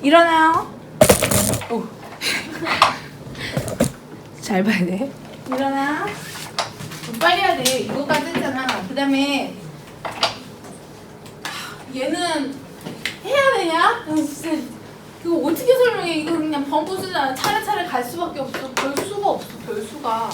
일어나요. 오. 잘 봐야 돼. 일어나. 빨리 해야 돼. 이거까지 했잖아. 그 다음에 얘는 해야 되냐? 진짜 이거 어떻게 설명해? 이거 그냥 범부수잖아. 차례차례 갈 수밖에 없어. 별 수가 없어. 별 수가.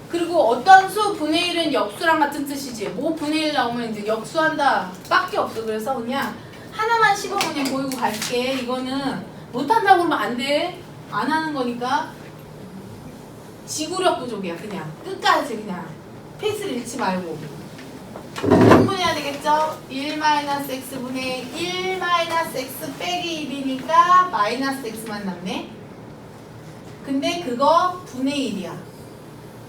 그리고 어떤 수 분의 1은 역수랑 같은 뜻이지. 뭐 분의 1 나오면 이제 역수한다 밖에 없어. 그래서 그냥 하나만 씹어 그냥 보이고 갈게. 이거는 못한다고 그러면 안 돼. 안 하는 거니까. 지구력 부족이야. 그냥 끝까지 그냥 페이스를 잃지 말고 분분해야 되겠죠? 1-x분의 1-x 빼기 1이니까 마이너스 x만 남네. 근데 그거 분의 1이야.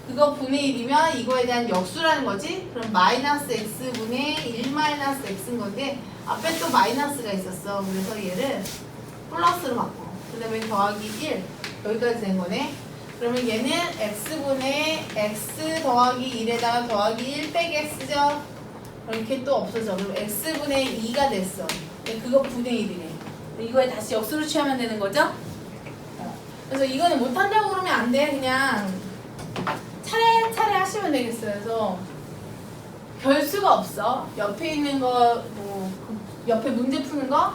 그거 분의 1이면 이거에 대한 역수라는 거지? 그럼 마이너스 x분의 1-x인 건데 앞에 또 마이너스가 있었어. 그래서 얘를 플러스로 바꿔. 그 다음에 더하기 1 여기까지 된 거네. 그러면 얘는 x분의 x 더하기 1에다가 더하기 1 빼기 x죠? 이렇게 또 없어져. 그럼 x분의 2가 됐어. 그거 분의 1이네. 이거에 다시 역수로 취하면 되는 거죠? 그래서 이거는 못한다고 그러면 안 돼. 그냥 차례차례 하시면 되겠어요. 그래서 별수가 없어. 옆에 있는 거, 뭐 옆에 문제 푸는 거,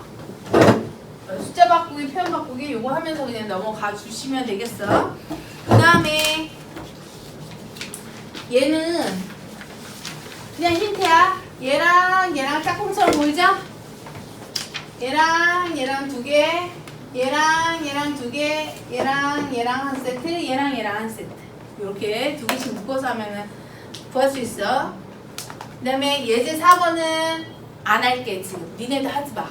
숫자 바꾸기, 표현 바꾸기 요거 하면서 그냥 넘어가 주시면 되겠어. 그 다음에 얘는 그냥 힌트야. 얘랑 얘랑 짝꿍처럼 보이죠? 얘랑 얘랑 두 개, 얘랑 얘랑 두 개, 얘랑 얘랑 한 세트, 얘랑 얘랑 한 세트. 이렇게 두 개씩 묶어서 하면은 구할 수 있어. 그 다음에 예제 4번은 안 할게. 지금 니네도 하지 마.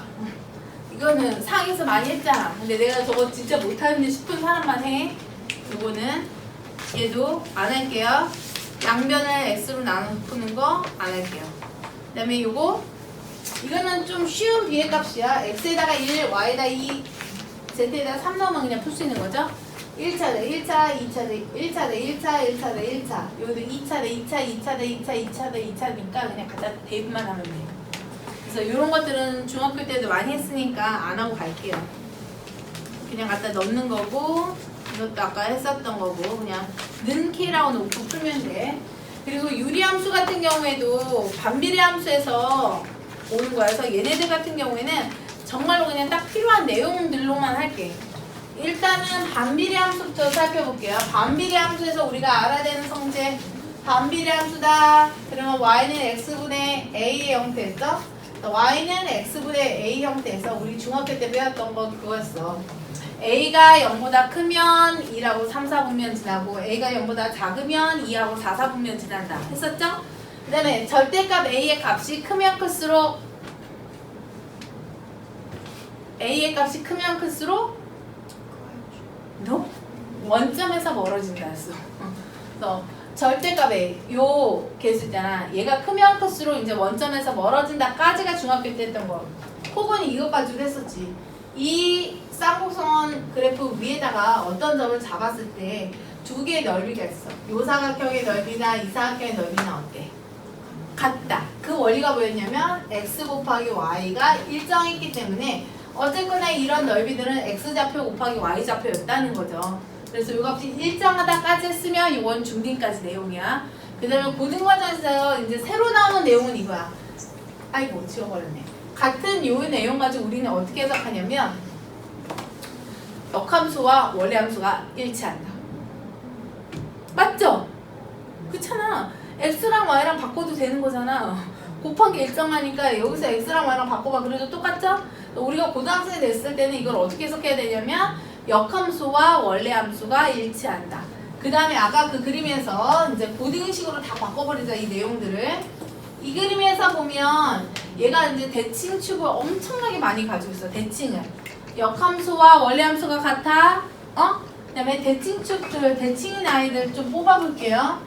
이거는 상에서 많이 했잖아. 근데 내가 저거 진짜 못하는데 싶은 사람만 해. 이거는 얘도 안 할게요. 양변을 x로 나눠 푸는 거 안 할게요. 그 다음에 이거는 좀 쉬운 비례값이야. x에다가 1, y에다 2, z에다가 3 넣으면 그냥 풀 수 있는 거죠. 1차 대 1차, 2차 대 1차 대 1차, 1차 대 1차. 여기도 2차 대 2차, 2차 대 2차, 2차 대 2차니까 그냥 갖다 대입만 하면 돼. 그래서 이런 것들은 중학교 때도 많이 했으니까 안 하고 갈게요. 그냥 갖다 넣는 거고, 이것도 아까 했었던 거고, 그냥 는키라고 놓고 풀면 돼. 그리고 유리함수 같은 경우에도 반비례함수에서 오는 거야. 그래서 얘네들 같은 경우에는 정말로 그냥 딱 필요한 내용들로만 할게. 일단은 반비례함수부터 살펴볼게요. 반비례함수에서 우리가 알아야 되는 성질, 반비례함수다. 그러면 y는 x분의 a의 형태였죠? y는 x분의 a 형태에서 우리 중학교 때 배웠던 거 그거였어. a가 0보다 크면 2라고 3, 4분면 지나고 a가 0보다 작으면 2하고 4, 4분면 지난다 했었죠? 그 다음에 절대값 a의 값이 크면 클수록 a의 값이 크면 클수록 no? 원점에서 멀어진다 했어. 그래서 절대값 A 요 개수 있잖아. 얘가 크면 클수록 이제 원점에서 멀어진다까지가 중학교 때 했던 거. 혹은 이것까지도 했었지. 이 쌍곡선 그래프 위에다가 어떤 점을 잡았을 때 두 개의 넓이가 있어. 요 사각형의 넓이나 이 사각형의 넓이는 어때? 같다. 그 원리가 뭐였냐면 x 곱하기 y가 일정했기 때문에 어쨌거나 이런 넓이들은 x좌표 곱하기 y좌표였다는 거죠. 그래서 요 값이 일정하다까지 했으면 이건 중딩까지 내용이야. 그 다음에 고등과정에서 이제 새로 나오는 내용은 이거야. 아이고 지워버렸네. 같은 요 내용 가지고 우리는 어떻게 해석하냐면 역함수와 원래함수가 일치한다. 맞죠? 그렇잖아. x랑 y랑 바꿔도 되는 거잖아. 곱하기 일정하니까 여기서 x랑 y랑 바꿔봐. 그래도 똑같죠? 우리가 고등학생이 됐을 때는 이걸 어떻게 해석해야 되냐면 역함수와 원래함수가 일치한다. 그 다음에 아까 그 그림에서 이제 고등식으로 다 바꿔버리자. 이 내용들을. 이 그림에서 보면 얘가 이제 대칭축을 엄청나게 많이 가지고 있어. 대칭을. 역함수와 원래함수가 같아. 그 다음에 대칭축들, 대칭인 아이들 좀 뽑아볼게요.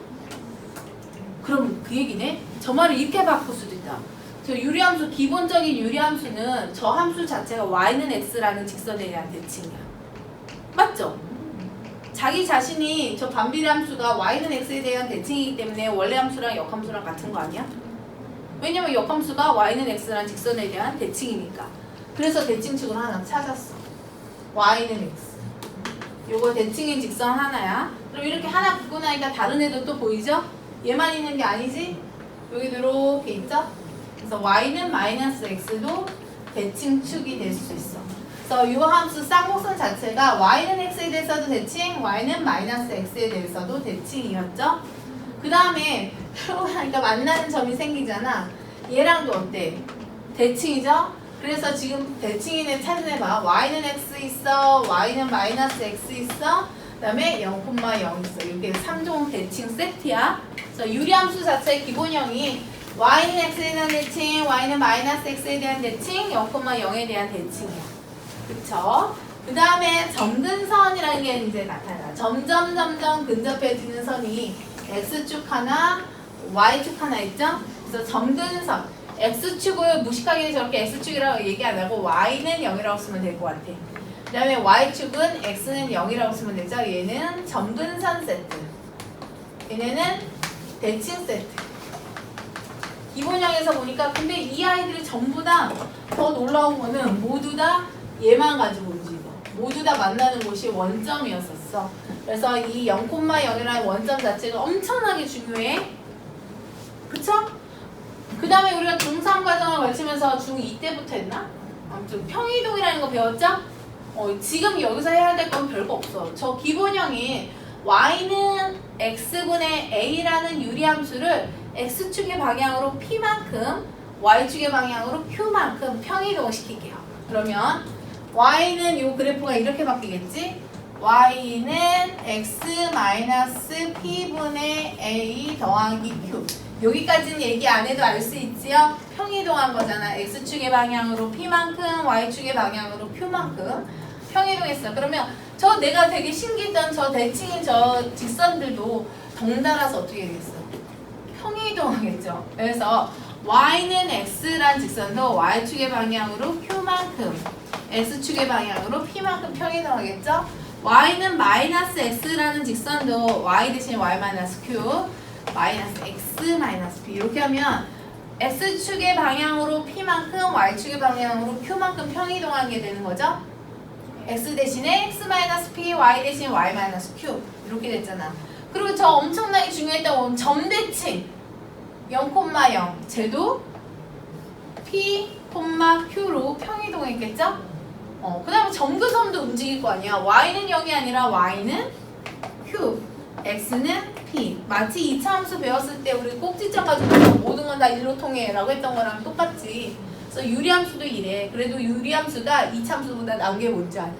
그럼 그 얘기네. 저 말을 이렇게 바꿀 수도 있다. 저 유리함수, 기본적인 유리함수는 저 함수 자체가 y는 x라는 직선에 대한 대칭이야. 맞죠? 자기 자신이 저 반비례함수가 y는 x에 대한 대칭이기 때문에 원래함수랑 역함수랑 같은 거 아니야? 왜냐면 역함수가 y는 x라는 직선에 대한 대칭이니까. 그래서 대칭축을 하나 찾았어. y는 x. 요거 대칭인 직선 하나야. 그럼 이렇게 하나 붙고 나니까 다른 애들 또 보이죠? 얘만 있는 게 아니지? 여기도 이렇게 있죠? 그래서 y는 마이너스 x도 대칭축이 될 수 있어. 그래서 이 함수 쌍곡선 자체가 y는 x에 대해서도 대칭, y는 마이너스 x에 대해서도 대칭이었죠? 그 다음에 풀고 나니까 만나는 점이 생기잖아. 얘랑도 어때? 대칭이죠? 그래서 지금 대칭인 애 찾아내봐. y는 x 있어, y는 마이너스 x 있어, 그 다음에 0,0 있어. 이게 3종 대칭 세트야. 그래서 유리함수 자체의 기본형이 y는 x에 대한 대칭, y는 마이너스 x에 대한 대칭, 0,0에 대한 대칭이야. 그쵸? 그 다음에 점근선이라는 게 이제 나타나. 점점 근접해지는 선이 x축 하나, y축 하나 있죠? 그래서 점근선. x축을 무식하게 저렇게 x축이라고 얘기 안 하고 y는 0이라고 쓰면 될 것 같아. 그 다음에 y축은 x는 0이라고 쓰면 되죠? 얘는 점근선 세트. 얘네는 대칭 세트. 기본형에서 보니까 근데 이 아이들이 전부 다 더 놀라운 거는 모두 다 얘만 가지고 움직여. 모두 다 만나는 곳이 원점이었었어. 그래서 이 0,0이라는 원점 자체가 엄청나게 중요해. 그쵸? 그 다음에 우리가 중3 과정을 거치면서 중2 때부터 했나? 아무튼 평이동이라는 거 배웠죠? 지금 여기서 해야 될 건 별거 없어. 저 기본형이 y는 x분의 a라는 유리함수를 x축의 방향으로 p만큼 y축의 방향으로 q만큼 평이동을 시킬게요. 그러면 y는 이 그래프가 이렇게 바뀌겠지? y는 x-p분의 a 더하기 q. 여기까지는 얘기 안 해도 알 수 있지요? 평이동한 거잖아. x축의 방향으로 p만큼 y축의 방향으로 q만큼 평이동했어. 그러면 저 내가 되게 신기했던 저 대칭인 저 직선들도 덩달아서 어떻게 되겠어? 평이동하겠죠. 그래서 y는 x란 직선도 y축의 방향으로 q만큼 x축의 방향으로 p만큼 평이동하겠죠. y는 마이너스 x라는 직선도 y 대신 y 마이너스 q 마이너스 x 마이너스 p 이렇게 하면 x축의 방향으로 p만큼 y축의 방향으로 q만큼 평이동하게 되는 거죠. x 대신에 x 마이너스 p, y 대신 y 마이너스 q 이렇게 됐잖아. 그리고 저 엄청나게 중요했던 점대칭 0,0 쟤도 p, q로 평이동했겠죠? 그 다음에 점근선도 움직일 거 아니야. y는 0이 아니라 y는 q, x는 p. 마치 2차 함수 배웠을 때 우리 꼭지점 가지고 모든 건 다 일로 통해 라고 했던 거랑 똑같지. 그래서 유리함수도 이래. 그래도 유리함수가 2차 함수보다 나은 게 뭔지 아냐.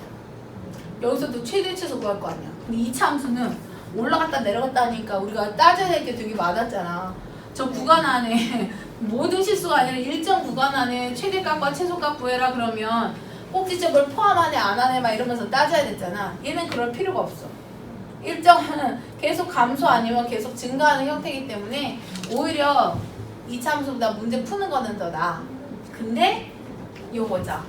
여기서도 최대 최소 구할 거 아니야. 근데 2차 함수는 올라갔다 내려갔다 하니까 우리가 따져야 될 게 되게 많았잖아. 저 구간 안에 모든 실수가 아니라 일정 구간 안에 최대값과 최소값 구해라 그러면 꼭지점을 포함하네 안 하네 막 이러면서 따져야 됐잖아. 얘는 그럴 필요가 없어. 일정은 계속 감소 아니면 계속 증가하는 형태이기 때문에 오히려 2차 함수보다 문제 푸는 거는 더 나아. 근데 요거죠.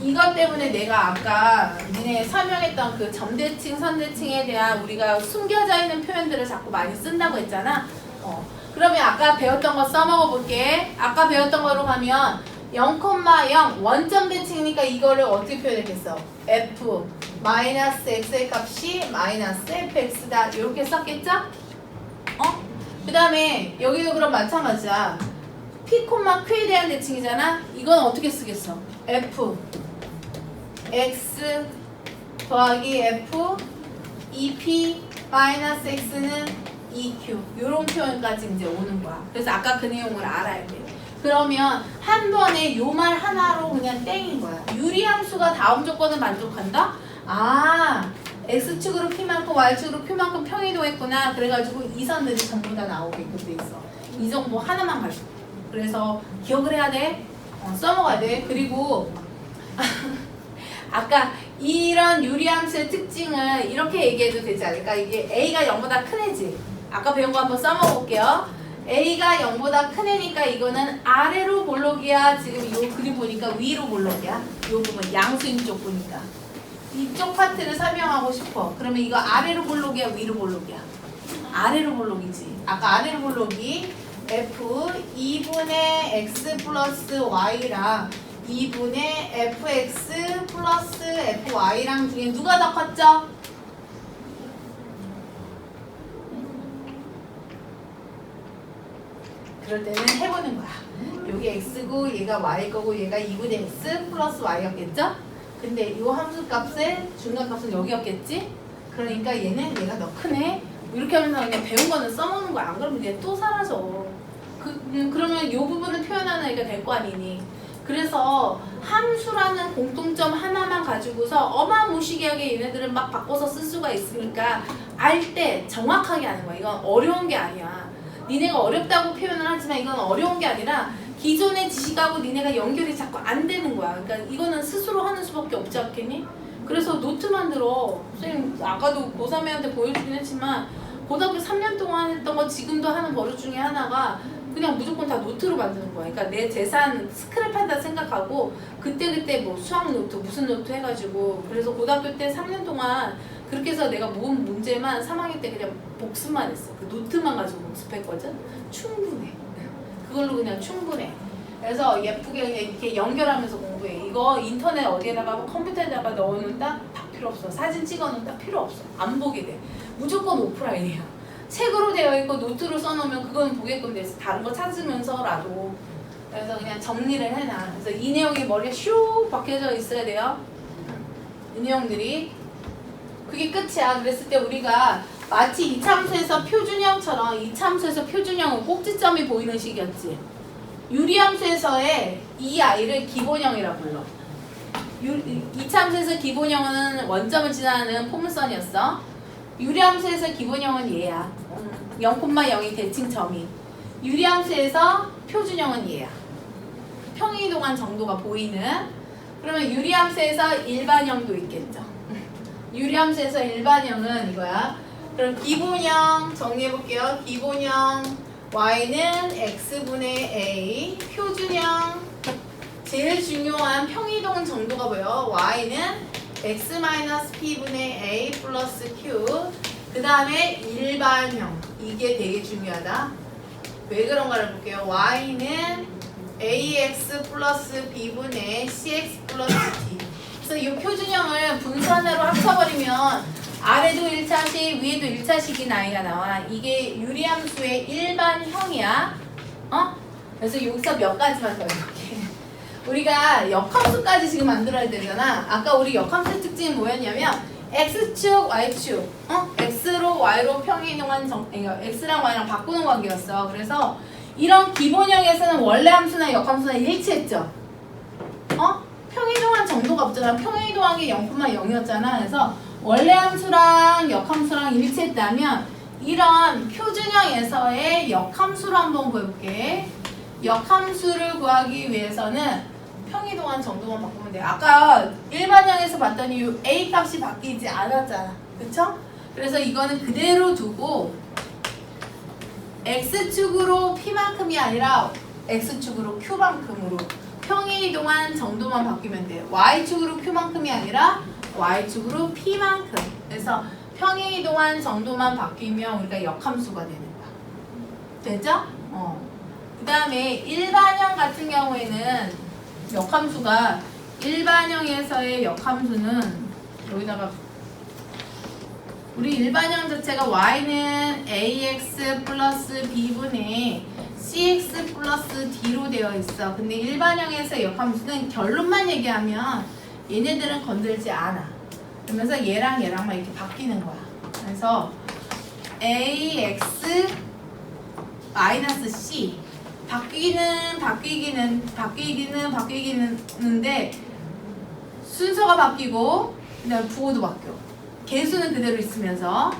이것 때문에 내가 아까 니네 설명했던 그 점대칭, 선대칭에 대한 우리가 숨겨져 있는 표현들을 자꾸 많이 쓴다고 했잖아. 그러면 아까 배웠던 거 써먹어 볼게. 아까 배웠던 거로 가면 0,0 원점 대칭이니까 이거를 어떻게 표현했겠어? f 마이너스 x의 값이 마이너스 fx다 이렇게 썼겠죠? 그 다음에 여기도 그럼 마찬가지야. p, q에 대한 대칭이잖아. 이건 어떻게 쓰겠어? f x 더하기 f 2p 마이너스 x는 2q 이런 표현까지 이제 오는 거야. 그래서 아까 그 내용을 알아야 돼. 그러면 한 번에 요 말 하나로 그냥 땡인 거야. 유리함수가 다음 조건을 만족한다? 아, x축으로 p만큼 y축으로 q만큼 평이동했구나. 그래가지고 이 선들이 전부 다 나오게끔 돼 있어. 이 정보 하나만 가지고. 그래서 기억을 해야 돼. 써먹어야 돼. 그리고 아까 이런 유리함수의 특징을 이렇게 얘기해도 되지 않을까? 이게 a가 0보다 큰 애지. 아까 배운 거 한번 써먹어 볼게요. a가 0보다 큰 애니까 이거는 아래로 볼록이야. 지금 이 그림 보니까 위로 볼록이야. 이 부분 양수인 쪽 보니까 이쪽 파트를 설명하고 싶어. 그러면 이거 아래로 볼록이야, 위로 볼록이야? 아래로 볼록이지. 아까 아래로 볼록이 f 2분의 x 플러스 y랑 2분의 fx 플러스 fy랑 중에 누가 더 컸죠? 그럴 때는 해보는 거야. 여기 x고 얘가 y거고 얘가 2분의 x 플러스 y였겠죠? 근데 이 함수 값의 중간값은 여기였겠지? 그러니까 얘는 얘가 더 크네? 이렇게 하면서 그냥 배운 거는 써먹는 거야. 안 그러면 얘 또 사라져. 그러면 이 부분을 표현하는 애가 될 거 아니니. 그래서 함수라는 공통점 하나만 가지고서 어마무시하게 얘네들은 막 바꿔서 쓸 수가 있으니까 알 때 정확하게 하는 거야. 이건 어려운 게 아니야. 니네가 어렵다고 표현을 하지만 이건 어려운 게 아니라 기존의 지식하고 니네가 연결이 자꾸 안 되는 거야. 그러니까 이거는 스스로 하는 수밖에 없지 않겠니? 그래서 노트 만들어. 선생님 아까도 고3애한테 보여주긴 했지만 고등학교 3년 동안 했던 거 지금도 하는 버릇 중에 하나가 그냥 무조건 다 노트로 만드는 거야. 그러니까 내 재산 스크랩한다 생각하고 그때그때 뭐 수학 노트 무슨 노트 해가지고 그래서 고등학교 때 3년 동안 그렇게 해서 내가 모은 문제만 3학년 때 그냥 복습만 했어. 그 노트만 가지고 복습했거든. 충분해. 그걸로 그냥 충분해. 그래서 예쁘게 그냥 이렇게 연결하면서 공부해. 이거 인터넷 어디에다가 컴퓨터에다가 넣어놓는다? 다 필요 없어. 사진 찍어놓는다? 필요 없어. 안 보게 돼. 무조건 오프라인이야. 책으로 되어 있고 노트로 써놓으면 그건 보게끔 돼서 다른 거 찾으면서라도. 그래서 그냥 정리를 해놔. 그래서 이 내용이 머리에 슉 박혀져 있어야 돼요. 이 내용들이. 그게 끝이야. 그랬을 때 우리가 마치 이차함수에서 표준형처럼 이차함수에서 표준형은 꼭지점이 보이는 식이었지. 유리함수에서의 이 아이를 기본형이라고 불러. 이차함수에서 기본형은 원점을 지나는 포물선이었어. 유리함수에서 기본형은 얘야. 0,0이 대칭점이. 유리함수에서 표준형은 얘야. 평이동안 정도가 보이는. 그러면 유리함수에서 일반형도 있겠죠. 유리함수에서 일반형은 이거야. 그럼 기본형 정리해볼게요. 기본형 y는 x분의 a. 표준형 제일 중요한 평이동 정도가 뭐예요? y는 x-p분의 a 플러스 q. 그 다음에 일반형. 이게 되게 중요하다. 왜 그런가를 볼게요. y는 ax 플러스 b분의 cx 플러스 d. 그래서 이 표준형을 분수 하나로 합쳐버리면 아래도 1차식, 위에도 1차식인 아이가 나와. 이게 유리함수의 일반형이야. 그래서 여기서 몇 가지만 더 해볼게. 우리가 역함수까지 지금 만들어야 되잖아. 아까 우리 역함수 특징이 뭐였냐면 x축, y축. x로 y로 평이동한 x랑 y랑 바꾸는 관계였어. 그래서 이런 기본형에서는 원래 함수나 역함수나 일치했죠. 평이동한 정도가 없잖아. 평이동한 게 0,0이었잖아. 그래서 원래 함수랑 역함수랑 일치했다면 이런 표준형에서의 역함수를 한번 보여볼게. 역함수를 구하기 위해서는 평이동한 정도만 바꾸면 돼. 아까 일반형에서 봤더니 a 값이 바뀌지 않았잖아. 그쵸? 그래서 이거는 그대로 두고 x축으로 p만큼이 아니라 x축으로 q만큼으로 평이동한 정도만 바뀌면 돼. y축으로 q만큼이 아니라 y축으로 p만큼. 그래서 평이동한 정도만 바뀌면 우리가 역함수가 되는 거야. 되죠? 그 다음에 일반형 같은 경우에는 역함수가 일반형에서의 역함수는 여기다가 우리 일반형 자체가 y는 ax 플러스 b분의 cx 플러스 d로 되어 있어. 근데 일반형에서의 역함수는 결론만 얘기하면 얘네들은 건들지 않아. 그러면서 얘랑 얘랑만 이렇게 바뀌는 거야. 그래서 ax 마이너스 c 바뀌기는데 순서가 바뀌고 그다음에 부호도 바뀌어. 개수는 그대로 있으면서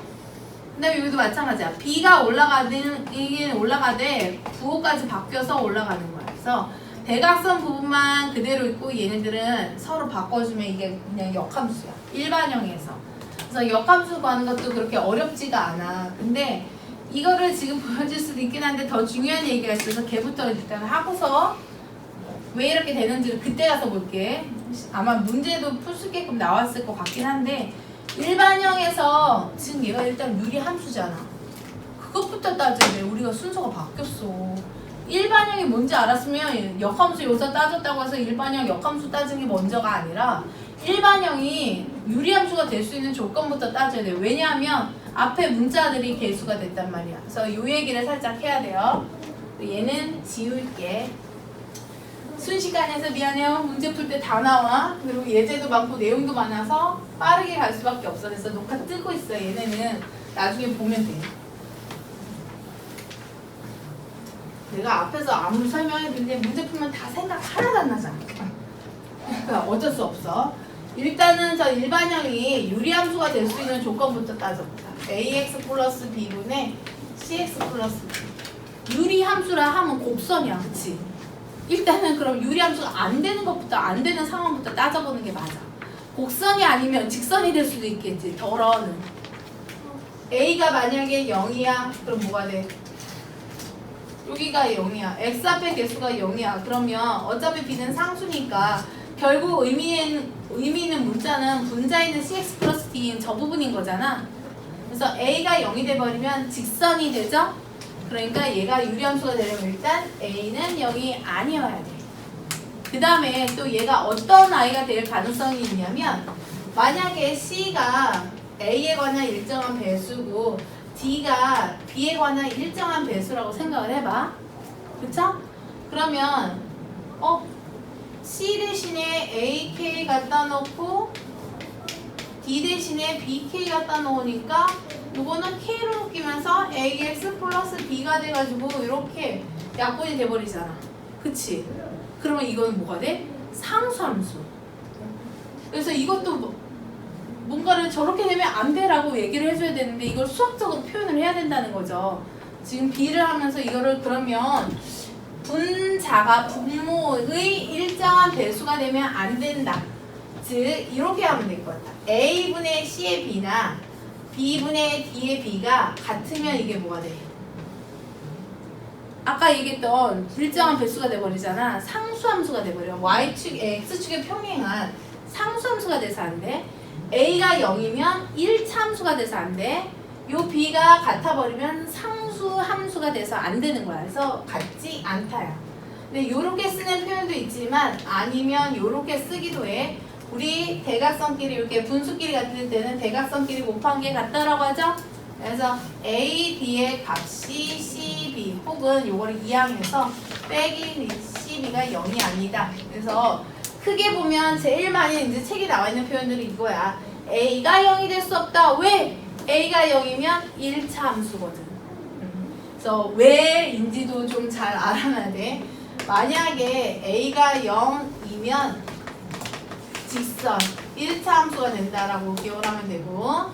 그다음에 여기도 마찬가지야. b가 올라가는 올라가되 부호까지 바뀌어서 올라가는 거야. 그래서 대각선 부분만 그대로 있고 얘네들은 서로 바꿔주면 이게 그냥 역함수야. 일반형에서. 그래서 역함수 구하는 것도 그렇게 어렵지가 않아. 근데 이거를 지금 보여줄 수도 있긴 한데 더 중요한 얘기가 있어서 걔부터 일단 하고서 왜 이렇게 되는지를 그때 가서 볼게. 아마 문제도 풀 수 있게끔 나왔을 것 같긴 한데 일반형에서 지금 얘가 일단 유리함수잖아. 그것부터 따져야 돼. 우리가 순서가 바뀌었어. 일반형이 뭔지 알았으면 역함수 여기서 따졌다고 해서 일반형 역함수 따지는 게 먼저가 아니라 일반형이 유리함수가 될 수 있는 조건부터 따져야 돼요. 왜냐하면 앞에 문자들이 개수가 됐단 말이야. 그래서 이 얘기를 살짝 해야 돼요. 얘는 지울게. 순식간에서 미안해요. 문제 풀 때 다 나와. 그리고 예제도 많고 내용도 많아서 빠르게 갈 수밖에 없어. 그래서 녹화 뜨고 있어. 얘네는 나중에 보면 돼. 내가 앞에서 아무리 설명해도 문제 풀면 다 생각 하나도 안 나잖아. 그러니까 어쩔 수 없어. 일단은 저 일반형이 유리함수가 될 수 있는 조건부터 따져보자. ax 플러스 b분의 cx 플러스 b. 유리함수라 하면 곱선이야. 그치? 일단은 그럼 유리함수가 안 되는 것부터, 안 되는 상황부터 따져보는 게 맞아. 곡선이 아니면 직선이 될 수도 있겠지. 덜어는. a가 만약에 0이야. 그럼 뭐가 돼? 여기가 0이야. x 앞에 개수가 0이야. 그러면 어차피 b는 상수니까 결국 의미 있는 문자는 분자에 있는 cx 플러스 d인 저 부분인 거잖아. 그래서 a가 0이 돼버리면 직선이 되죠? 그러니까 얘가 유리함수가 되려면 일단 a는 0이 아니어야 돼. 그 다음에 또 얘가 어떤 아이가 될 가능성이 있냐면 만약에 c가 a에 관한 일정한 배수고 d가 b에 관한 일정한 배수라고 생각을 해봐. 그쵸? 그러면 C 대신에 AK 갖다 놓고 D 대신에 BK 갖다 놓으니까 이거는 K로 묶이면서 AX 플러스 B가 돼가지고 이렇게 약분이 돼버리잖아. 그치? 그러면 이거는 뭐가 돼? 상수함수. 그래서 이것도 뭔가를 저렇게 되면 안 돼라고 얘기를 해줘야 되는데 이걸 수학적으로 표현을 해야 된다는 거죠. 지금 B를 하면서 이거를 그러면 분자가 분모의 일정한 배수가 되면 안 된다. 즉 이렇게 하면 될 것 같아. A분의 C의 B나 B분의 D의 B가 같으면 이게 뭐가 돼? 아까 얘기했던 일정한 배수가 돼버리잖아. 상수함수가 돼버려. Y축, X축에 평행한 상수함수가 돼서 안 돼. A가 0이면 1차함수가 돼서 안 돼. 요 B가 같아버리면 상수함수가 돼서 안 되는 거야. 그래서 같지 않다야. 근데 요렇게 쓰는 표현도 있지만 아니면 요렇게 쓰기도 해. 우리 대각선끼리 이렇게 분수끼리 같을 때는 대각선끼리 곱한 게 같다라고 하죠. 그래서 A, B의 값이 C, B 혹은 요거를 이항해서 빼기 C, B가 0이 아니다. 그래서 크게 보면 제일 많이 이제 책에 나와 있는 표현들이 이거야. A가 0이 될 수 없다. 왜? A가 0이면 1차 함수거든. 그래서 왜인지도 좀 잘 알아놔야 돼. 만약에 A가 0이면 직선 1차 함수가 된다라고 기억을 하면 되고,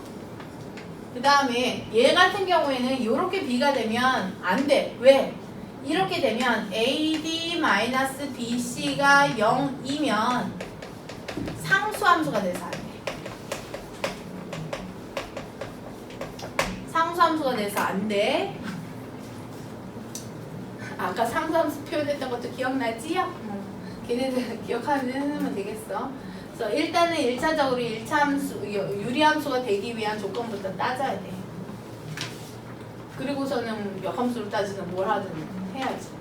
그 다음에 얘 같은 경우에는 이렇게 B가 되면 안 돼. 왜? 이렇게 되면 AD-BC가 0이면 상수함수가 돼서 안 돼. 상수함수가 돼서 안 돼. 아까 상수함수 표현했던 것도 기억나지요? 걔네들 기억하면 되겠어. 그래서 일단은 1차적으로 1차 함수, 유리함수가 되기 위한 조건부터 따져야 돼. 그리고서는 역함수를 따지든 뭘 하든 해야지.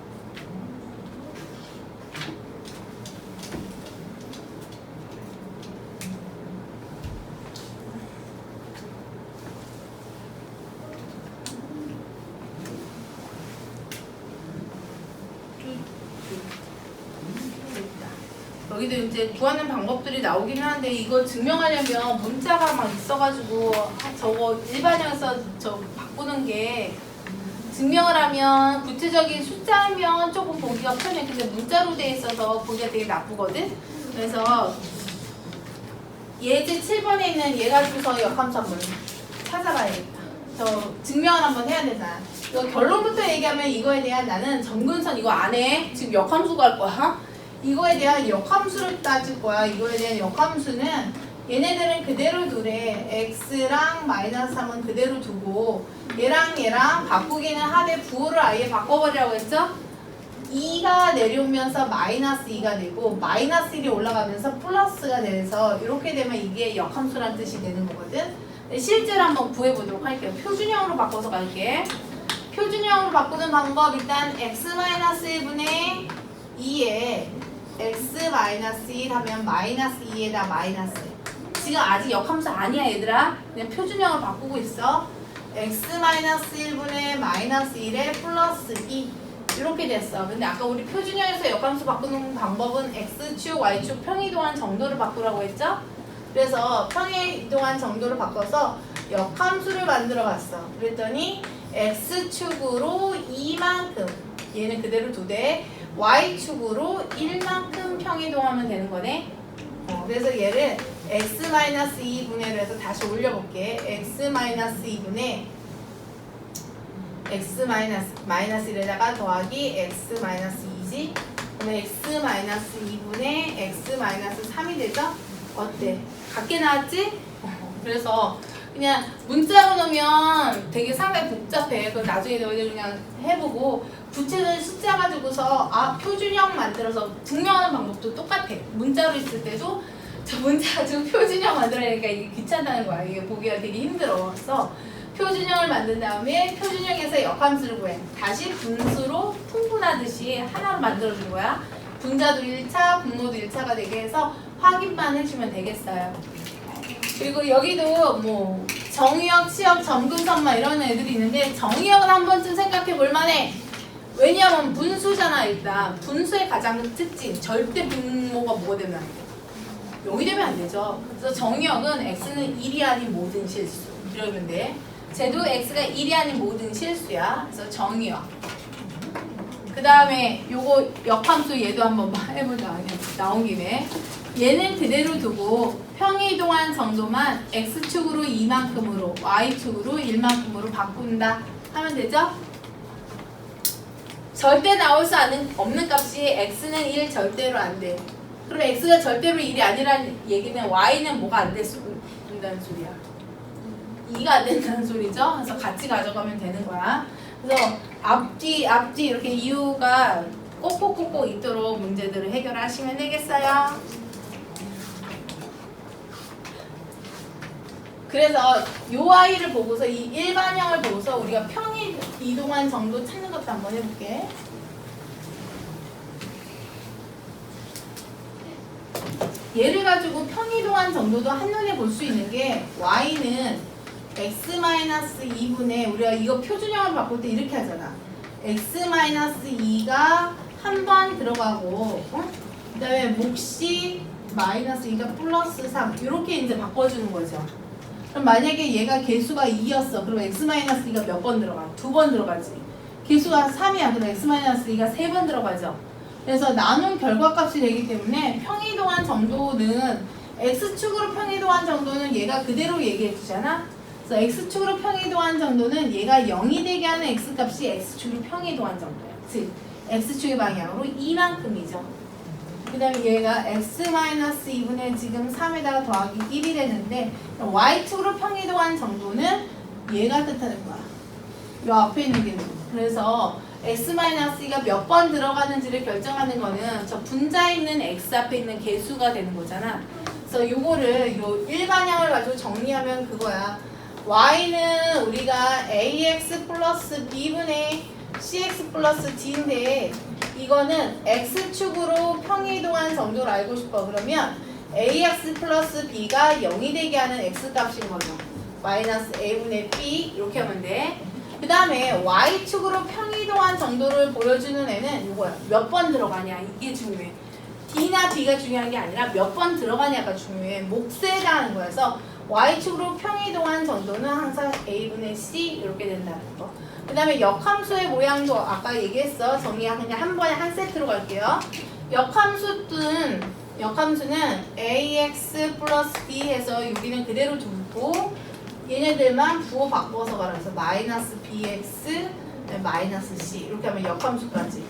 여기도 이제 구하는 방법들이 나오긴 하는데 이거 증명하려면 문자가 막 있어가지고 저거 일반형에서 저 바꾸는 게 증명을 하면 구체적인 숫자면 조금 보기가 편해. 근데 문자로 돼 있어서 보기가 되게 나쁘거든. 그래서 예제 7번에 있는 얘 가지고서 역함수 한번 찾아봐야겠다. 저 증명을 한번 해야 되잖아. 이거 결론부터 얘기하면 이거에 대한 나는 점근선 이거 안 해. 지금 역함수가 할 거야. 이거에 대한 역함수를 따질 거야. 이거에 대한 역함수는 얘네들은 그대로 두래. x랑 마이너스 3은 그대로 두고 얘랑 바꾸기는 하되 부호를 아예 바꿔버리라고 했죠? 2가 내려오면서 마이너스 2가 되고 마이너스 1이 올라가면서 플러스가 돼서 이렇게 되면 이게 역함수란 뜻이 되는 거거든. 실제로 한번 구해보도록 할게요. 표준형으로 바꿔서 갈게. 표준형으로 바꾸는 방법 일단 x-1분의 2에 x-1 하면 -2에다 마이너스. 지금 아직 역함수 아니야 얘들아. 그냥 표준형을 바꾸고 있어. x-1분의 -1에 플러스 2 이렇게 됐어. 근데 아까 우리 표준형에서 역함수 바꾸는 방법은 x축, y축 평이동한 정도를 바꾸라고 했죠? 그래서 평이동한 정도를 바꿔서 역함수를 만들어 봤어. 그랬더니 x축으로 2만큼 얘는 그대로 두되 y축으로 1만큼 평이동하면 되는 거네. 그래서 얘를 x-2분의로 해서 다시 올려볼게. x-2분의 x-1에다가 더하기 x-2지. 그럼 x-2분의 x-3이 되죠? 어때? 같게 나왔지? 그래서 그냥 문자로 넣으면 되게 상당히 복잡해. 그럼 나중에 너희들 그냥 해보고 구체적인 숫자 가지고서 표준형 만들어서 증명하는 방법도 똑같아. 문자로 있을 때도 저 문자 가지고 표준형 만들어야니까 이게 귀찮다는 거야. 이게 보기가 되게 힘들어. 그래서 표준형을 만든 다음에 표준형에서 역함수를 구해. 다시 분수로 통분하듯이 하나로 만들어준 거야. 분자도 1차, 분모도 1차가 되게 해서 확인만 해주면 되겠어요. 그리고 여기도 뭐 정의역, 치역, 점근선만 이런 애들이 있는데 정의역은 한 번쯤 생각해 볼 만해. 왜냐하면 분수잖아. 일단 분수의 가장 큰 특징 절대 분모가 뭐가 되면 안 돼. 0이 되면 안 되죠. 그래서 정의역은 x는 1이 아닌 모든 실수 이러면 돼. 쟤도 x가 1이 아닌 모든 실수야. 그래서 정의역. 그 다음에 요거 역함수 얘도 한번 해보자. 나온 김에 얘는 그대로 두고 평이동한 정도만 x축으로 2만큼으로 y축으로 1만큼으로 바꾼다 하면 되죠? 절대 나올 수 없는 값이 x는 1 절대로 안 돼. 그럼 x가 절대로 1이 아니라는 얘기는 y는 뭐가 안 된다는 소리야. 2가 안 된다는 소리죠? 그래서 같이 가져가면 되는 거야. 그래서 앞뒤 이렇게 이유가 꼭꼭꼭꼭 있도록 문제들을 해결하시면 되겠어요. 그래서 요 아이를 보고서 이 일반형을 보고서 우리가 평이 이동한 정도 찾는 것도 한번 해볼게. 얘를 가지고 평이동한 정도도 한눈에 볼 수 있는 게 y는 x-2분의 우리가 이거 표준형을 바꿀 때 이렇게 하잖아. x-2가 한 번 들어가고 그 다음에 몫이 -2가 플러스 3 이렇게 이제 바꿔주는 거죠. 그럼 만약에 얘가 개수가 2였어. 그럼 x-2가 몇 번 들어가? 2번 들어가지. 개수가 3이야. 그럼 x-2가 3번 들어가죠. 그래서 나눈 결과값이 되기 때문에 평이동한 정도는 x축으로 평이동한 정도는 얘가 그대로 얘기해 주잖아. 그래서 x축으로 평이동한 정도는 얘가 0이 되게 하는 x값이 x축으로 평이동한 정도야. 즉 x축의 방향으로 2만큼이죠. 그 다음에 얘가 x-2분의 지금 3에다가 더하기 1이 되는데 y축으로 평이동한 정도는 얘가 뜻하는 거야. 이 앞에 있는 게 그래서 x-가 몇 번 들어가는지를 결정하는 거는 저 분자에 있는 x 앞에 있는 개수가 되는 거잖아. 그래서 요거를 요 일반형을 가지고 정리하면 그거야. y는 우리가 ax 플러스 b분의 cx 플러스 d인데 이거는 x축으로 평이동한 정도를 알고 싶어. 그러면 ax 플러스 b가 0이 되게 하는 x값인 거죠. 마이너스 a분의 b 이렇게 하면 돼. 그 다음에 y축으로 평이동한 정도를 보여주는 애는 이거야. 몇 번 들어가냐 이게 중요해. d나 b가 중요한 게 아니라 몇 번 들어가냐가 중요해. 몫에 해당하는 거야. 그래서 y축으로 평이동한 정도는 항상 a분의 c 이렇게 된다는 거. 그 다음에 역함수의 모양도 아까 얘기했어. 정리 그냥 한 번에 한 세트로 갈게요. 역함수는 ax 플러스 b 해서 여기는 그대로 두고 얘네들만 부호 바꿔서 가라서 마이너스 bx 마이너스 c 이렇게 하면 역함수까지.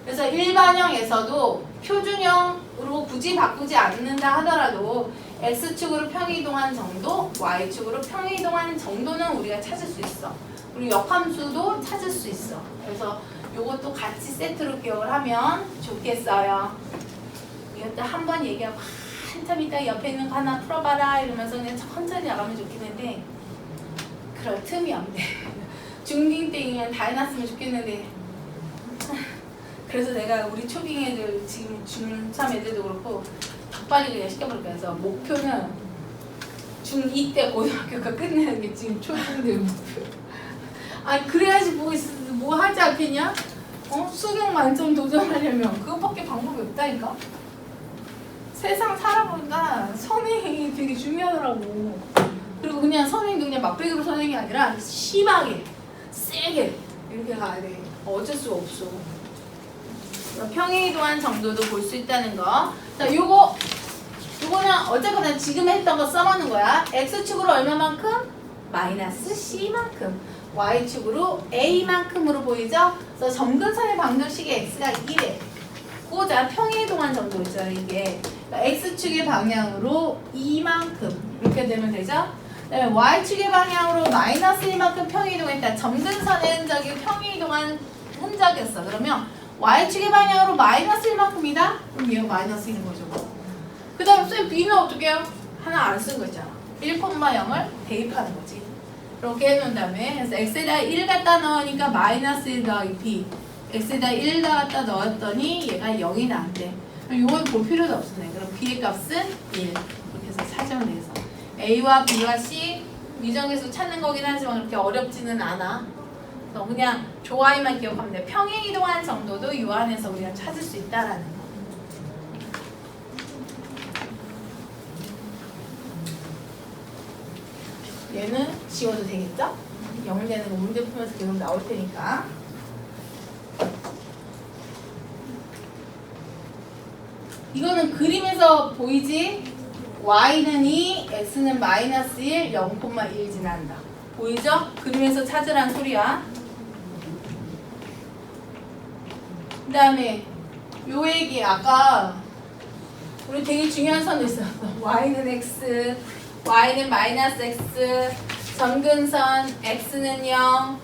그래서 일반형에서도 표준형으로 굳이 바꾸지 않는다 하더라도 x축으로 평이동한 정도, y축으로 평이동한 정도는 우리가 찾을 수 있어. 그리고 역함수도 찾을 수 있어. 그래서 요것도 같이 세트로 기억을 하면 좋겠어요. 이것도 한번 얘기하고 한참 있다 옆에 있는 거 하나 풀어봐라 이러면서 그냥 천천히 나가면 좋겠는데 그럴 틈이 없네. 중딩 때면 다 해놨으면 좋겠는데 그래서 내가 우리 초딩 애들 지금 중3 애들도 그렇고 빨리 그냥 시켜버릴까 해서 목표는 중2 때 고등학교가 끝내는 게 지금 초딩들 목표. 아 그래야지 뭐 하지 않겠냐? 수능 만점 도전하려면 그것밖에 방법이 없다니까. 세상 살아보니까 선행이 되게 중요하더라고. 그리고 그냥 선행도 그냥 막배기로 선행이 아니라 심하게 세게 이렇게 가야 돼. 어쩔 수가 없어. 평행이동한 정도도 볼 수 있다는 거. 자, 요거는 어쨌거나 지금 했던 거 써놓는 거야. x축으로 얼마만큼? 마이너스 c만큼. y축으로 a만큼으로 보이죠? 그래서 점근선의 방정식이 x가 1에 고자 평행이동한 정도 있잖아요. 이게 그러니까 x축의 방향으로 2만큼 이렇게 되면 되죠? 그다음에 y축의 방향으로 마이너스 1만큼 평행이동했다. 점근선의 흔적이 평행이동한 흔적이었어. 그러면 y축의 방향으로 마이너스 1만큼이다? 그럼 얘가 마이너스 1인 거죠. 그 다음 쌤 b는 어떻게 해요? 하나 안 쓴 거 있잖아. 1,0을 대입하는 거지. 이렇게 해놓은 다음에 그래서 x에다 1 갖다 넣으니까 마이너스 1 더하기 b x에다 1 갖다 넣었더니 얘가 0이 나왔대. 그럼 이건 볼 필요도 없었네. 그럼 b의 값은 1 이렇게 해서 사전에서 a와 b와 c 미정계수 찾는 거긴 하지만 그렇게 어렵지는 않아. 그래서 그냥 좋아요만 기억하면 돼. 평행이동한 정도도 이 안에서 우리가 찾을 수 있다라는 거. 얘는 지워도 되겠죠? 0 되는 거 문제 풀면서 계속 나올 테니까. 이거는 그림에서 보이지? y는 2, x는 마이너스 1, 0,1 지난다. 보이죠? 그림에서 찾으란 소리야. 그 다음에 요 얘기 아까 우리 되게 중요한 선도 있었어. y는 x, y는 마이너스 x, 점근선 x는 0,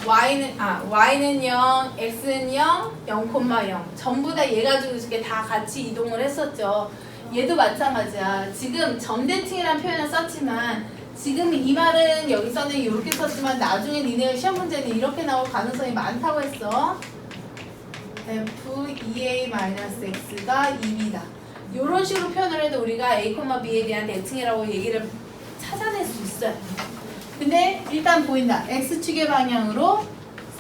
y는 0, x는 0, 0,0 전부 다 얘 가지고 이렇게 다 같이 이동을 했었죠. 얘도 마찬가지야. 지금 점대칭이라는 표현을 썼지만 지금 이 말은 여기서는 이렇게 썼지만 나중에 니네 시험 문제는 이렇게 나올 가능성이 많다고 했어. f2a-x가 2b다. 이런 식으로 표현을 해도 우리가 a, b에 대한 대칭이라고 얘기를 찾아낼 수 있어요. 근데 일단 보인다. x축의 방향으로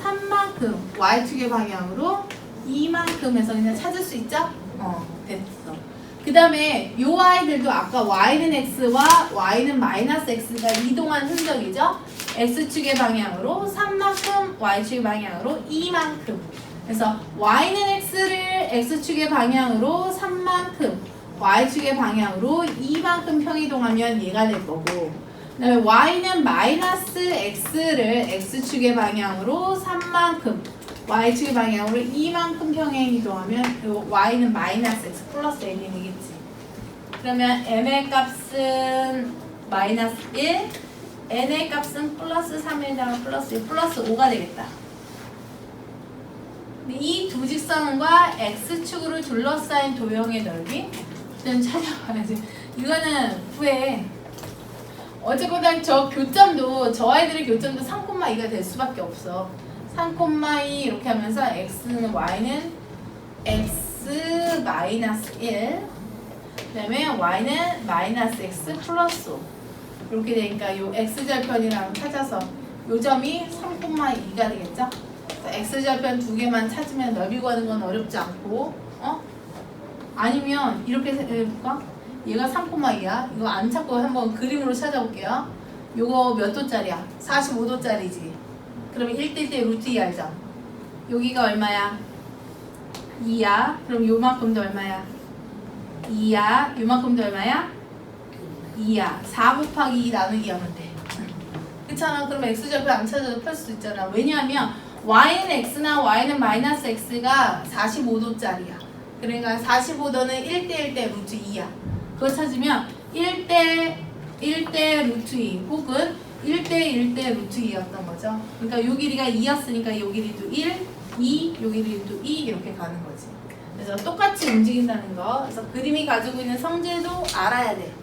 3만큼, y축의 방향으로 2만큼 해서 그냥 찾을 수 있죠? 됐어. 그 다음에 요 아이들도 아까 y는 x와 y는 마이너스 x가 이동한 흔적이죠? x축의 방향으로 3만큼, y축의 방향으로 2만큼. 그래서 y는 x를 x축의 방향으로 3만큼, y축의 방향으로 2만큼 평이동하면 얘가 될 거고, 그 다음에 y는 마이너스 x를 x축의 방향으로 3만큼, y축의 방향으로 2만큼 평행이동하면 y는 마이너스 x 플러스 n이겠지. 그러면 m의 값은 마이너스 1, n의 값은 플러스 3에다가 플러스 1, 플러스 5가 되겠다. 이 두 직선과 x축으로 둘러싸인 도형의 넓이 좀 찾아봐야지. 이거는 후에 어쨌거나 저 교점도 저 아이들의 교점도 3,2가 될 수밖에 없어. 3,2 이렇게 하면서 x는 y는 x 마이너스 1 그 다음에 y는 마이너스 x 플러스 5 이렇게 되니까 요 x절편이랑 찾아서 요 점이 3,2가 되겠죠? x절편 두 개만 찾으면 넓이 구하는 건 어렵지 않고 아니면 이렇게 해볼까? 얘가 3,2야. 이거 안 찾고 한번 그림으로 찾아볼게요. 요거 몇 도짜리야? 45도짜리지. 그러면 1대1대 루트 2 알죠? 여기가 얼마야? 2야. 그럼 요만큼도 얼마야? 2야. 요만큼도 얼마야? 2야. 4 곱하기 2 나누기 하면 돼. 그렇잖아. 그럼 x절편 안 찾아도 풀 수 있잖아. 왜냐하면 y는 x나 y는 마이너스 x가 45도짜리야. 그러니까 45도는 1대1대 루트 2야. 그걸 찾으면 1대 루트 2 혹은 1대 루트 2였던 거죠. 그러니까 요 길이가 2였으니까 요 길이도 1, 2, 요 길이도 2 이렇게 가는 거지. 그래서 똑같이 움직인다는 거. 그래서 그림이 가지고 있는 성질도 알아야 돼.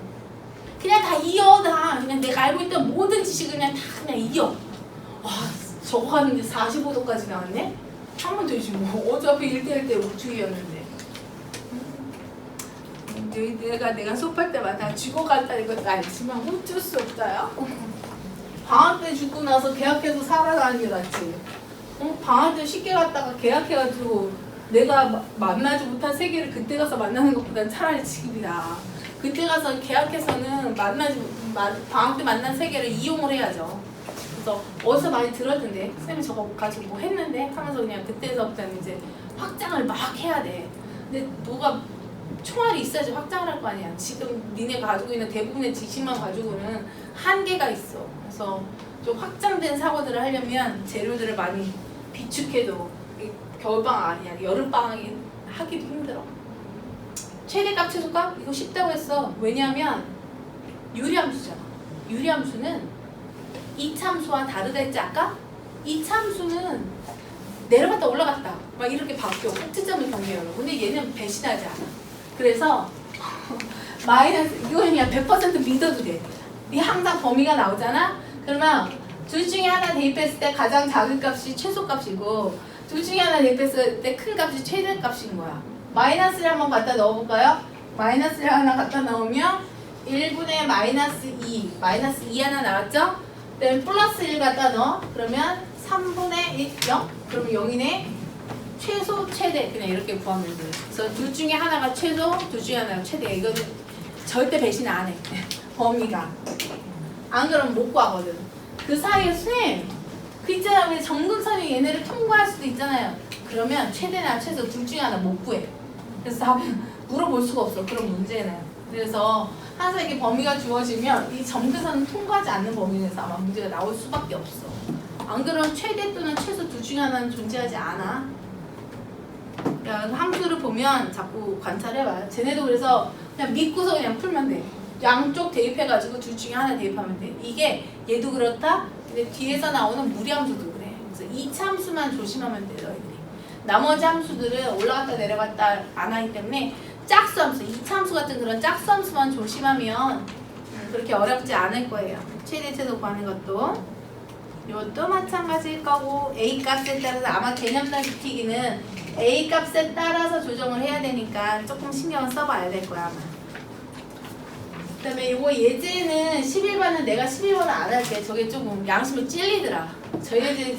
그냥 다 이어. 다 그냥 내가 알고 있던 모든 지식을 그냥 다 그냥 이어. 와, 저거 하는데 45도까지 나왔네? 하면 되지 뭐. 어차피 1대1 때 우측이었는데. 내가 수업할 때마다 죽어간다는 것도 알지만 어쩔 수 없다요. 방학 때 죽고 나서 계약해서 살아가는 게 낫지. 방학 때 쉽게 갔다가 계약해가지고 내가 만나지 못한 세계를 그때 가서 만나는 것보단 차라리 지금이 나아. 그때 가서 계약해서는 방학 때 만난 세계를 이용을 해야죠. 그래서 어디서 많이 들었는데 쌤이 저거 가지고 뭐 했는데 하면서 그냥 그때서부터는 이제 확장을 막 해야 돼. 근데 뭐가 총알이 있어야지 확장을 할 거 아니야. 지금 니네가 가지고 있는 대부분의 지식만 가지고는 한계가 있어. 그래서 좀 확장된 사고들을 하려면 재료들을 많이 비축해도 겨울방학 아니야 여름방학이 하기도 힘들어. 최대값 최소값 이거 쉽다고 했어. 왜냐하면 유리함수잖아. 유리함수는 이참수와 다르다 했지 아까? 이참수는 내려갔다 올라갔다 막 이렇게 바뀌어. 꼭지점을 경계하고. 근데 얘는 배신하지 않아. 그래서 마이너스 이거 그냥 100% 믿어도 돼. 이 항상 범위가 나오잖아. 그러면 둘 중에 하나 대입했을 때 가장 작은 값이 최소값이고 둘 중에 하나 대입했을 때 큰 값이 최대값인 거야. 마이너스를 한번 갖다 넣어볼까요? 마이너스를 하나 갖다 넣으면 1분의 마이너스 2 마이너스 2 하나 나왔죠? 그다음에 플러스 1 갖다 넣어. 그러면 3분의 1 0 그러면 0이네. 최소 최대 그냥 이렇게 구하면 돼. 그래서 둘 중에 하나가 최소 둘 중에 하나가 최대. 이거는 절대 배신 안 해. 범위가 안 그러면 못 구하거든. 그 사이에 쌤 그 있잖아 왜 정근선이 얘네를 통과할 수도 있잖아요. 그러면 최대나 최소 둘 중에 하나 못 구해. 그래서 답은 물어볼 수가 없어. 그런 문제는. 그래서 항상 이렇게 범위가 주어지면 이 정근선은 통과하지 않는 범위에서 아마 문제가 나올 수밖에 없어. 안 그러면 최대 또는 최소 둘 중에 하나는 존재하지 않아. 그러니까 함수를 보면 자꾸 관찰해봐요. 쟤네도 그래서 그냥 믿고서 그냥 풀면 돼. 양쪽 대입해가지고 둘 중에 하나 대입하면 돼. 이게 얘도 그렇다. 근데 뒤에서 나오는 무리함수도 그래. 그래서 이차함수만 조심하면 돼 너희들이. 나머지 함수들은 올라갔다 내려갔다 안 하기 때문에 짝수함수, 이차함수 같은 그런 짝수함수만 조심하면 그렇게 어렵지 않을 거예요. 최대 최소 구하는 것도. 이것도 마찬가지일 거고 A 값에 따라서 아마 개념단 지키기는 A 값에 따라서 조정을 해야 되니까 조금 신경을 써봐야 될 거야 아마. 그 다음에 이거 예제는 11번은 내가 11번을 안 할게. 저게 조금 양심이 찔리더라. 저 예제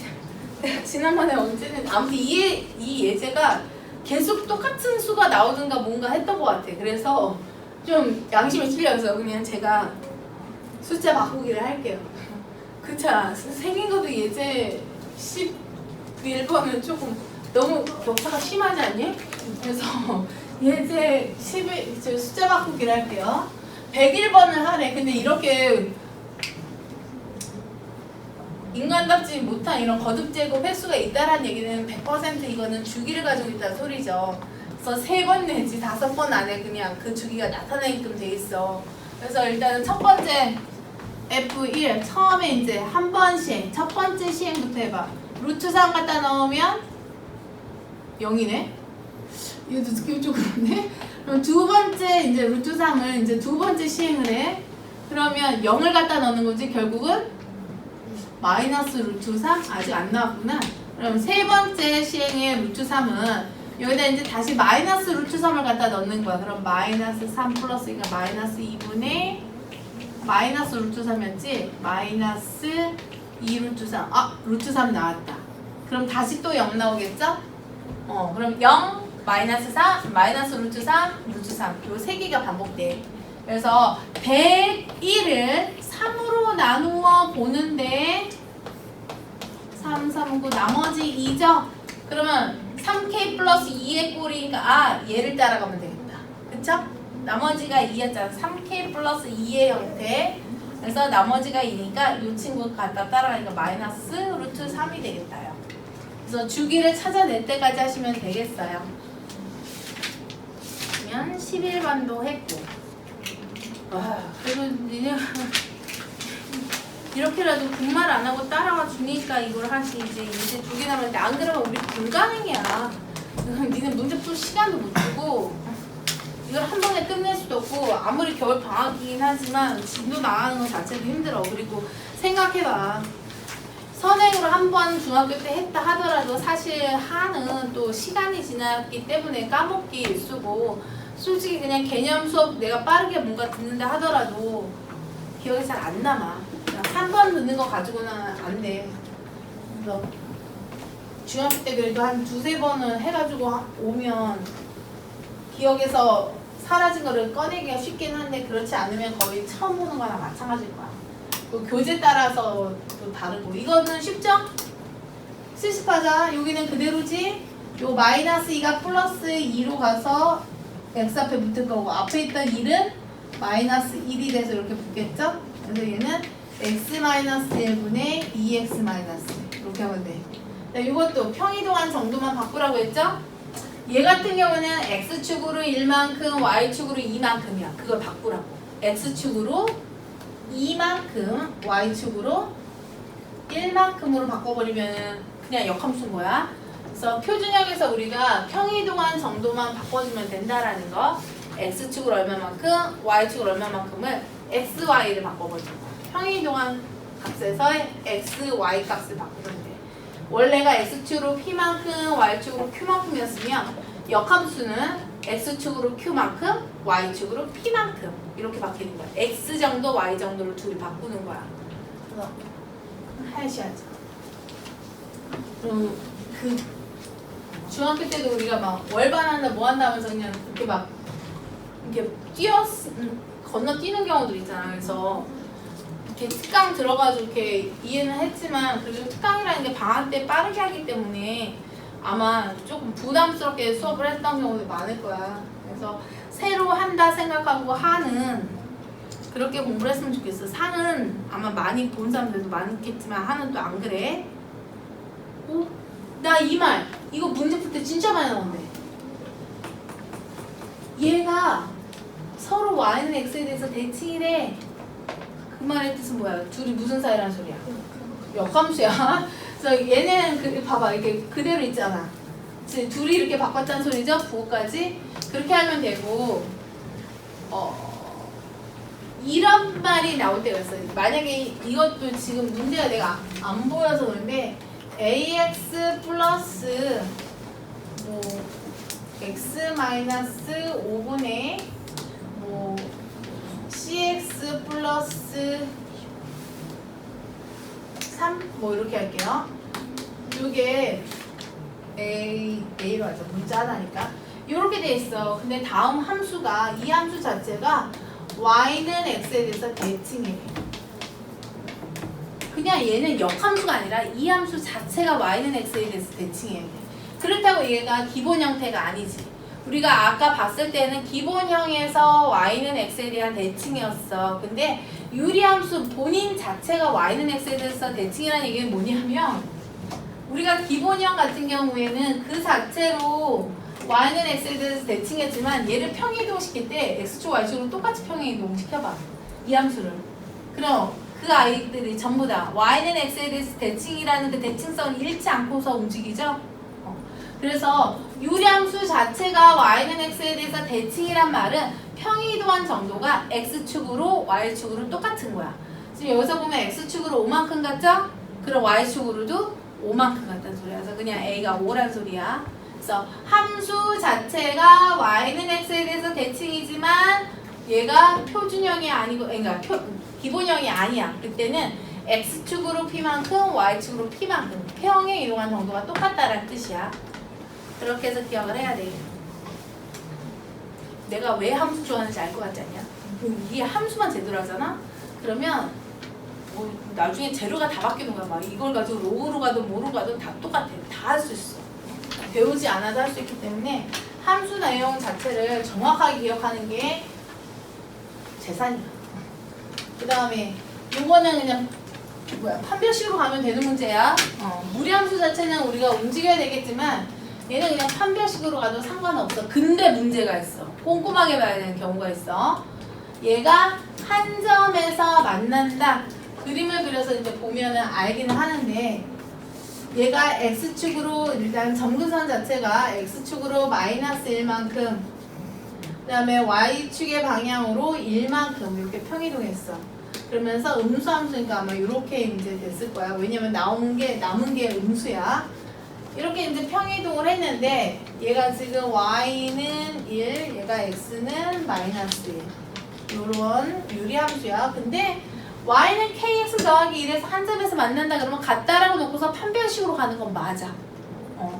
지난번에 언제는 아무튼 이 예제가 계속 똑같은 수가 나오든가 뭔가 했던 것 같아. 그래서 좀 양심이 찔려서 그냥 제가 숫자 바꾸기를 할게요. 그쵸? 생긴 것도 예제 11번은 조금 너무 격차가 심하지 않니? 그래서 예제 11 숫자 바꾸기를 할게요. 101번을 하래. 근데 이렇게 인간답지 못한 이런 거듭제곱 횟수가 있다라는 얘기는 100% 이거는 주기를 가지고 있다는 소리죠. 그래서 3번 내지 5번 안에 그냥 그 주기가 나타나게끔 돼 있어. 그래서 일단은 첫 번째 F1 처음에 이제 한 번 시행, 첫 번째 시행부터 해봐. 루트 3 갖다 넣으면 0이네. 이것도 느낌이 좀 그런데? 그럼 두 번째 이제 루트 3을 이제 두 번째 시행을 해. 그러면 0을 갖다 넣는 거지 결국은 마이너스 루트 3 아직 안 나왔구나. 그럼 세 번째 시행의 루트 3은 여기다 이제 다시 마이너스 루트 3을 갖다 넣는 거야. 그럼 마이너스 3 플러스니까 마이너스 2분의 마이너스 루트 3이었지? 마이너스 2 루트 3. 아, 루트 3 나왔다. 그럼 다시 또 0 나오겠죠? 그럼 0, 마이너스 3, 마이너스 루트 3, 루트 3. 요 세 개가 반복돼. 그래서 101을 3으로 나누어 보는데 3, 3, 9 나머지 2죠? 그러면 3k 플러스 2의 꼴이니까 얘를 따라가면 되겠다. 그쵸? 나머지가 2였잖아. 3k 플러스 2의 형태. 그래서 나머지가 2니까 이 친구 갖다 따라가니까 마이너스 루트 3이 되겠다요. 그래서 주기를 찾아낼 때까지 하시면 되겠어요. 그러면 11번도 했고. 그래도 니네 이렇게라도 분말 안 하고 따라와 주니까 이걸 하시. 이제 두 개 남았는데 안 그러면 우리 불가능이야. 니네 문제 풀 시간도 못 주고 이걸 한 번에 끝낼 수도 없고 아무리 겨울 방학이긴 하지만 진도 나가는 것 자체도 힘들어. 그리고 생각해봐. 선행으로 한 번 중학교 때 했다 하더라도 사실 하는 또 시간이 지났기 때문에 까먹기 일수고 솔직히 그냥 개념 수업 내가 빠르게 뭔가 듣는다 하더라도 기억이 잘 안 남아. 그냥 한 번 듣는 거 가지고는 안 돼. 그래서 중학교 때 그래도 한 두세 번은 해가지고 오면 기억에서 사라진 거를 꺼내기가 쉽긴 한데 그렇지 않으면 거의 처음 보는 거랑 마찬가지일 거야. 또 교재 따라서 또 다르고 이거는 쉽죠? 실습하자. 여기는 그대로지? 요 마이너스 2가 플러스 2로 가서 x 앞에 붙을 거고 앞에 있던 1은 마이너스 1이 돼서 이렇게 붙겠죠? 그래서 얘는 x 마이너스 1분의 2x 마이너스 이렇게 하면 돼. 이것도 평이동한 정도만 바꾸라고 했죠? 얘 같은 경우는 x축으로 1만큼 y축으로 2만큼이야. 그걸 바꾸라고. x축으로 2만큼 y축으로 1만큼으로 바꿔버리면 그냥 역함수인 거야. 그래서 표준형에서 우리가 평이동한 정도만 바꿔주면 된다라는 거. x축으로 얼마만큼, y축으로 얼마만큼을 x, y를 바꿔버리는 거야. 평이동한 값에서 x, y 값을 바꾸면 돼. 원래가 x축으로 p만큼, y축으로 q만큼이었으면 역함수는 x축으로 q만큼, y축으로 p만큼 이렇게 바뀌는 거야. x 정도, y 정도를 둘이 바꾸는 거야. 그래서 하셔야죠. 그 중학교 때도 우리가 막 월반한다 뭐 한다 하면서 그냥 이렇게 막 이렇게 건너뛰는 경우도 있잖아. 그래서 이렇게 특강 들어가지고 이렇게 이해는 했지만 그래도 특강이라는 게 방학 때 빠르게 하기 때문에 아마 조금 부담스럽게 수업을 했던 경우도 많을 거야. 그래서 새로 한다 생각하고 하는 그렇게 공부를 했으면 좋겠어. 상은 아마 많이 본 사람들도 많겠지만 하는 또 안 그래. 나 이 말 이거 문제 풀 때 진짜 많이 나온대. 얘가 서로 y는 x에 대해서 대칭이래. 그 말의 뜻은 뭐야? 둘이 무슨 사이라는 소리야? 역함수야. 그래서 얘는 봐봐 이렇게 그대로 있잖아. 둘이 이렇게 바꿨다는 소리죠? 부호까지 그렇게 하면 되고 이런 말이 나올 때가 있어요. 만약에 이것도 지금 문제가 내가 안 보여서 그런데 ax 플러스 뭐 x 마이너스 5분의 뭐 cx 플러스 3 뭐 이렇게 할게요. 이게 A로 하죠. 문자 하나니까 이렇게 돼 있어. 근데 다음 함수가 이 함수 자체가 y는 x에 대해서 대칭해. 그냥 얘는 역함수가 아니라 이 함수 자체가 y는 x에 대해서 대칭해. 그렇다고 얘가 기본 형태가 아니지. 우리가 아까 봤을 때는 기본형에서 y는 x에 대한 대칭이었어. 근데 유리함수 본인 자체가 y는 x에 대해서 대칭이라는 얘기는 뭐냐면 우리가 기본형 같은 경우에는 그 자체로 y는 x에 대해서 대칭했지만 얘를 평이동시킬 때 x축 y축으로 똑같이 평이동 시켜봐. 이 함수를. 그럼 그 아이들이 전부 다 y는 x에 대해서 대칭이라는 그 대칭성을 잃지 않고서 움직이죠. 그래서 유리함수 자체가 y는 x에 대해서 대칭이란 말은 평이동한 정도가 x축으로 y축으로 똑같은 거야. 지금 여기서 보면 x축으로 5만큼 같죠? 그럼 y축으로도 5만큼 같다는 소리야. 그래서 그냥 a가 5란 소리야. 그래서 함수 자체가 y는 x에 대해서 대칭이지만 얘가 표준형이 아니고 그러니까 기본형이 아니야. 그때는 x축으로 p만큼 y축으로 p만큼 평행 이동한 정도가 똑같다라는 뜻이야. 그렇게 해서 기억을 해야 돼. 내가 왜 함수 좋아하는지 알 것 같지 않냐? 이게 함수만 제대로 하잖아? 그러면 뭐 나중에 재료가 다 바뀌는 거야. 막 이걸 가지고 로우로 가든 뭐로 가든 다 똑같아. 다 할 수 있어. 배우지 않아도 할 수 있기 때문에 함수 내용 자체를 정확하게 기억하는 게 재산이야. 그 다음에 요거는 그냥 판별식으로 가면 되는 문제야. 무리함수 자체는 우리가 움직여야 되겠지만 얘는 그냥 판별식으로 가도 상관없어. 근데 문제가 있어. 꼼꼼하게 봐야 되는 경우가 있어. 얘가 한 점에서 만난다. 그림을 그려서 이제 보면은 알기는 하는데 얘가 x축으로 일단 점근선 자체가 x축으로 마이너스 1만큼 그 다음에 y축의 방향으로 1만큼 이렇게 평이동했어. 그러면서 음수함수니까 아마 이렇게 이제 됐을 거야. 왜냐면 남은 게 음수야. 이렇게 이제 평이동을 했는데 얘가 지금 y는 1, 얘가 x는 마이너스 1. 요런 유리함수야. 근데 y는 kx 더하기 1에서 한 점에서 만난다 그러면 같다라고 놓고서 판별식으로 가는 건 맞아.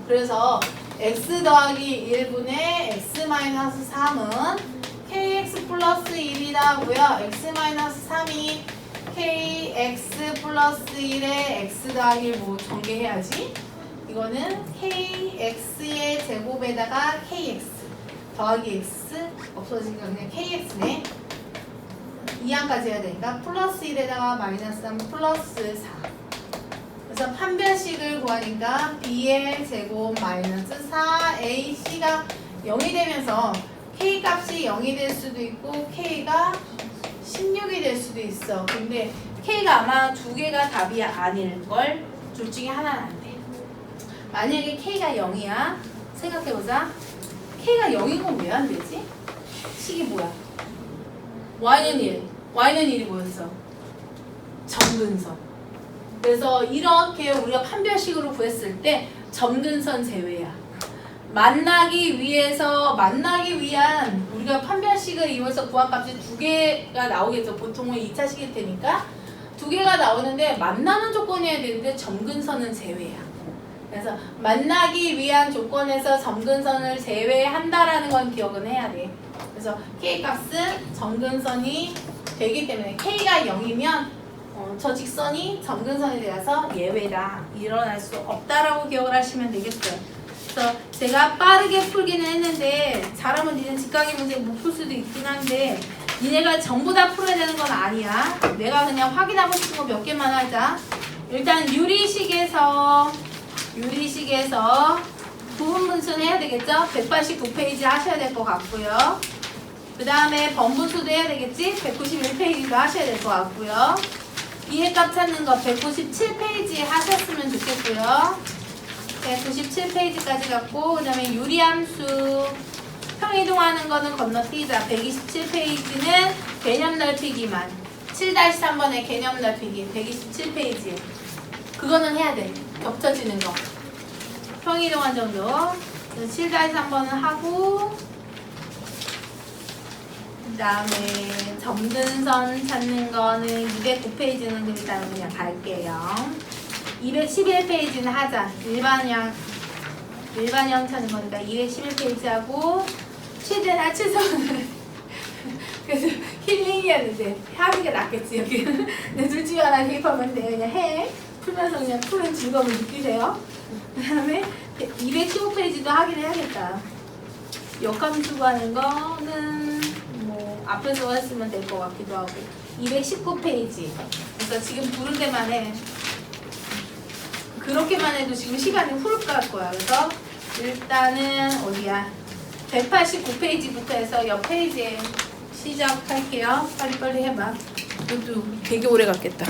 그래서 x 더하기 1분의 x 마이너스 3은 kx 플러스 1이다 하고요. x 마이너스 3이 kx 플러스 1에 x 더하기 1 뭐 전개해야지. 이거는 kx의 제곱에다가 kx 더하기 x 없어지니까 그냥 kx네. 2항까지 해야 되니까 플러스 1에다가 마이너스 3 플러스 4. 그래서 판별식을 구하니까 b의 제곱 마이너스 4ac가 0이 되면서 k 값이 0이 될 수도 있고 k가 16이 될 수도 있어. 근데 k가 아마 두 개가 답이 아닐걸. 둘 중에 하나는 안 돼. 만약에 k가 0이야 생각해보자. k가 0인 건 왜 안 되지? 식이 뭐야? y는 1. y는 1이 뭐였어? 점근선. 그래서 이렇게 우리가 판별식으로 구했을 때 점근선 제외야. 만나기 위한 우리가 판별식을 이용해서 구한 값이 두 개가 나오겠죠. 보통은 2차식일 테니까 두 개가 나오는데 만나는 조건이어야 되는데 점근선은 제외야. 그래서 만나기 위한 조건에서 점근선을 제외한다라는 건 기억은 해야 돼. 그래서 k 값은 점근선이 되기 때문에 k가 0이면 저 직선이 점근선에 대해서 예외다. 일어날 수 없다라고 기억을 하시면 되겠어요. 그래서 제가 빠르게 풀기는 했는데 잘하면 니네 직각의 문제 못 풀 수도 있긴 한데 니네가 전부 다 풀어야 되는 건 아니야. 내가 그냥 확인하고 싶은 거 몇 개만 하자. 일단 유리식에서 부분분수는 해야 되겠죠? 189페이지 하셔야 될 것 같고요. 그 다음에 번분수도 해야 되겠지? 191페이지도 하셔야 될 것 같고요. 이해값 찾는 거 197페이지 하셨으면 좋겠고요. 197페이지까지 갔고 그 다음에 유리함수 평이동하는 거는 건너뛰자. 127페이지는 개념 넓히기만 7-3번의 개념 넓히기 127페이지 그거는 해야 돼. 겹쳐지는 거 평이동한 정도 7-3번은 하고 그 다음에 점근선 찾는 거는 209페이지는 일단 그냥 갈게요. 211페이지는 하자. 일반형 찾는 거니까 211페이지 하고 최대한 최선을 그래서 힐링이었는데 하는 게 낫겠지 여기는. 근데 둘 중에 하나 대입하면 돼. 그냥 해. 풀면서 그냥 푸는 즐거움을 느끼세요. 그 다음에 215페이지도 하긴 해야겠다. 역함수 구하는 거는 뭐 앞에서 했으면 될 것 같기도 하고 219페이지 그래서 지금 부른 데만 해. 그렇게만 해도 지금 시간이 후룩 갈 거야. 그래서 일단은 어디야 189페이지부터 해서 옆 페이지에 시작할게요. 빨리빨리 해봐. 이것도 되게 오래 갔겠다.